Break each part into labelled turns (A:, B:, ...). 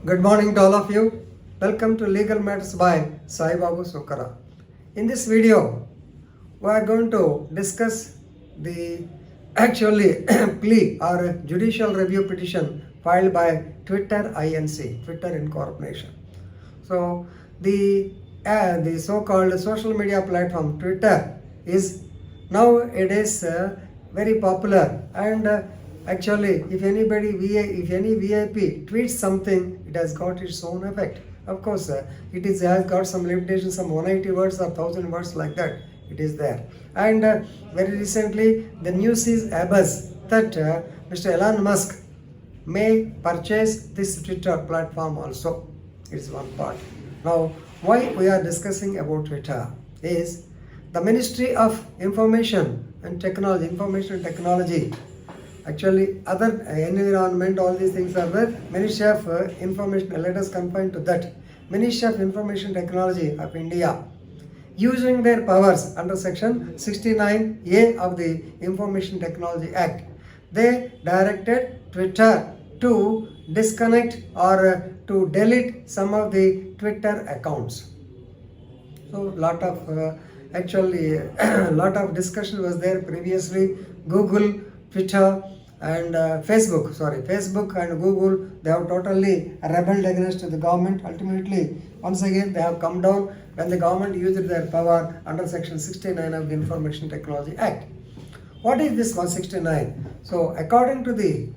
A: Good morning to all of you. Welcome to Legal Matters by Sai Babu Sukara. In this video, we are going to discuss the actually plea or judicial review petition filed by Twitter Inc., Twitter Incorporation. So the so-called social media platform Twitter is nowadays very popular, and actually if any VIP tweets something, it has got its own effect. Of course, has got some limitations, some 180 words or 1000 words like that. It is there, and very recently the news is abuzz that Mr. Elon Musk may purchase this Twitter platform also. It's one part. Now, why we are discussing about Twitter is the Ministry of Information and Technology. Actually, other environment, all these things are there. Ministry of Information. Let us confine to that. Ministry of Information Technology of India, using their powers under Section 69A of the Information Technology Act, they directed Twitter to disconnect or to delete some of the Twitter accounts. So lot of lot of discussion was there previously. Google, Twitter and Facebook and Google, they have totally rebelled against the government. Ultimately, once again they have come down when the government used their power under Section 69 of the Information Technology Act. What is this 169? So according to the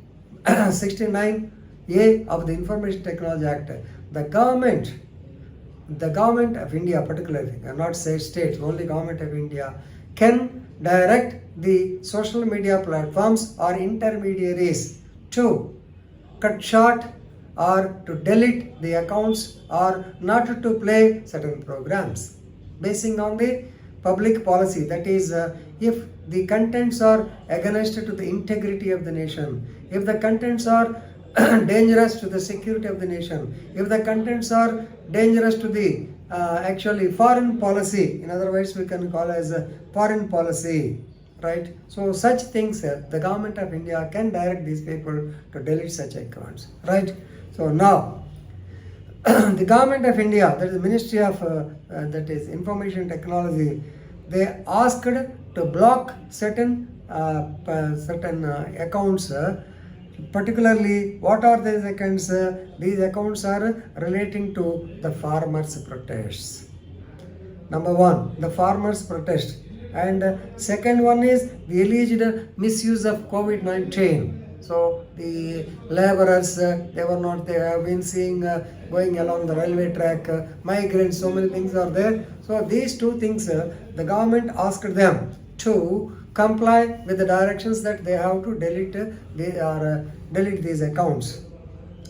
A: 69A of the Information Technology Act, the government of India particularly, I not say states, only government of India can direct the social media platforms or intermediaries to cut short or to delete the accounts or not to play certain programs basing on the public policy. That is, if the contents are against to the integrity of the nation, if the contents are dangerous to the security of the nation, if the contents are dangerous to the actually foreign policy, in other words we can call as a foreign policy, right? So such things the government of India can direct these people to delete such accounts, right? So now the government of India, that is the Ministry of that is Information Technology, they asked to block certain accounts. Particularly, what are these accounts? These accounts are relating to the farmers' protests. Number one, the farmers' protest, and second one is the alleged misuse of COVID-19. So the laborers, they have been seen going along the railway track, migrants, so many things are there. So these two things, the government asked them to comply with the directions that they have to delete these accounts,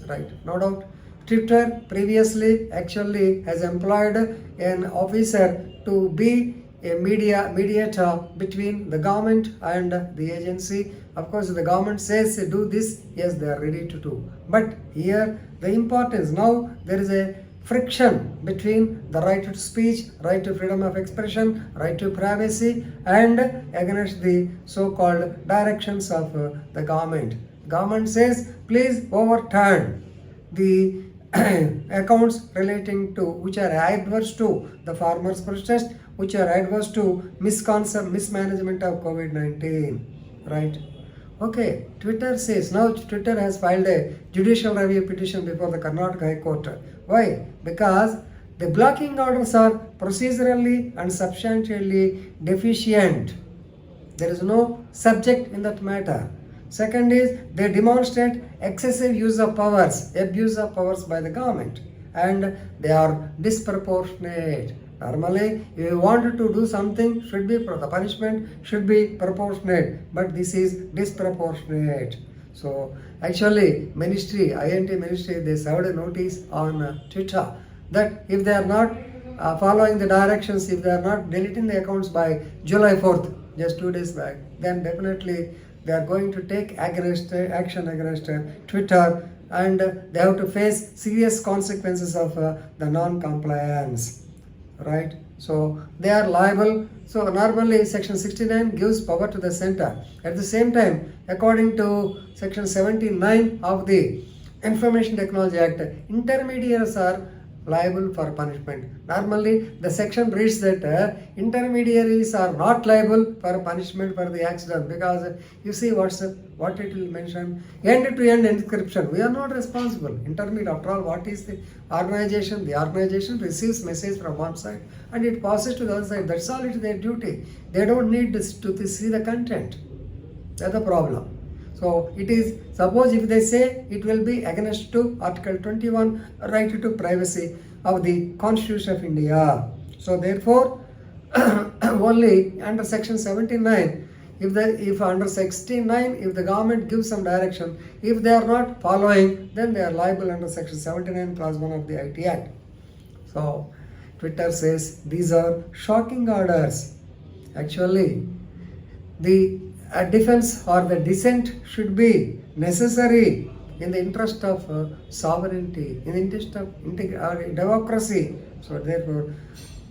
A: right? No doubt. Twitter previously actually has employed an officer to be a mediator between the government and the agency. Of course, the government says do this, yes, they are ready to do. But here the importance, now there is a friction between the right to speech, right to freedom of expression, right to privacy, and against the so-called directions of the government. Government says please overturn the accounts relating to which are adverse to the farmers' protest, which are adverse to mismanagement of COVID-19, right? Okay, Twitter says, now Twitter has filed a judicial review petition before the Karnataka High Court. Why? Because the blocking orders are procedurally and substantially deficient. There is no subject in that matter. Second is, they demonstrate excessive use of powers, abuse of powers by the government, and they are disproportionate. Normally, if you wanted to do something, the punishment should be proportionate, but this is disproportionate. So actually, INT ministry, they served a notice on Twitter that if they are not following the directions, if they are not deleting the accounts by July 4th, just 2 days back, then definitely they are going to take action against Twitter, and they have to face serious consequences of the non-compliance, right? So they are liable. So normally Section 69 gives power to the center. At the same time, according to Section 79 of the Information Technology Act, intermediaries are liable for punishment. Normally, the section reads that intermediaries are not liable for punishment for the accident, because you see what it will mention, end-to-end encryption. We are not responsible. Intermediate, after all, what is the organization? The organization receives message from one side and it passes to the other side. That's all. It is their duty. They don't need to see the content. That's the problem. So it is, suppose if they say it will be against to Article 21, right to privacy of the Constitution of India. So therefore, only under Section 79, if under 69, if the government gives some direction, if they are not following, then they are liable under Section 79, Clause 1 of the IT Act. So Twitter says these are shocking orders. Actually, the defense or the dissent should be necessary in the interest of sovereignty, in the interest of democracy. So therefore,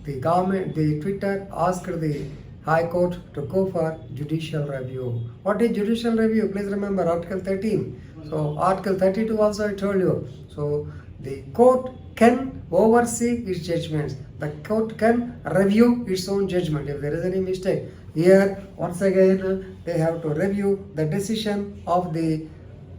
A: the government, the Twitter asked the High Court to go for judicial review. What is judicial review? Please remember Article 13. So Article 32 also I told you. So the court can oversee its judgments. The court can review its own judgment if there is any mistake. Here, once again, they have to review the decision of the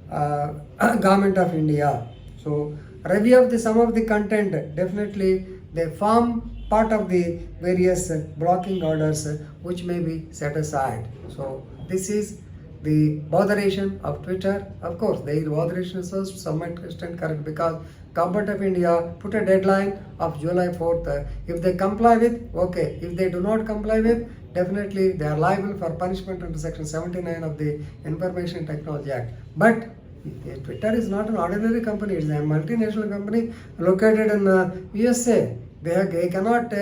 A: Government of India. So, review of the some of the content, definitely they form part of the various blocking orders which may be set aside. So, this is the botheration of Twitter. Of course, the botheration is to some extent correct, because Government of India put a deadline of July 4th. If they comply with, okay. If they do not comply with, definitely they are liable for punishment under Section 79 of the Information Technology Act. But Twitter is not an ordinary company. It is a multinational company located in USA. They cannot,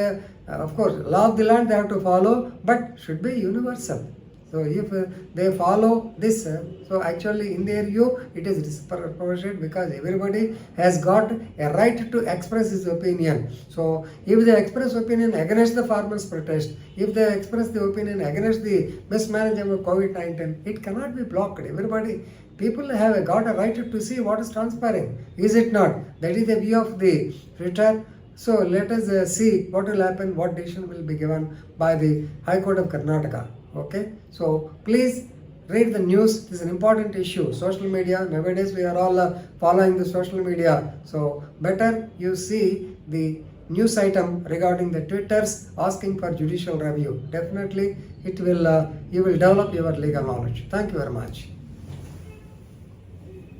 A: of course, law of the land they have to follow, but should be universal. So if they follow this, so actually in their view it is disproportionate, because everybody has got a right to express his opinion. So if they express opinion against the farmers' protest, if they express the opinion against the mismanagement of COVID-19, it cannot be blocked. People have got a right to see what is transpiring, is it not? That is the view of the Twitter. So let us see what will happen, what decision will be given by the High Court of Karnataka. Okay, so please read the news. This is an important issue. Social media, nowadays we are all following the social media. So better you see the news item regarding the Twitters asking for judicial review. Definitely it will, you will develop your legal knowledge. Thank you very much.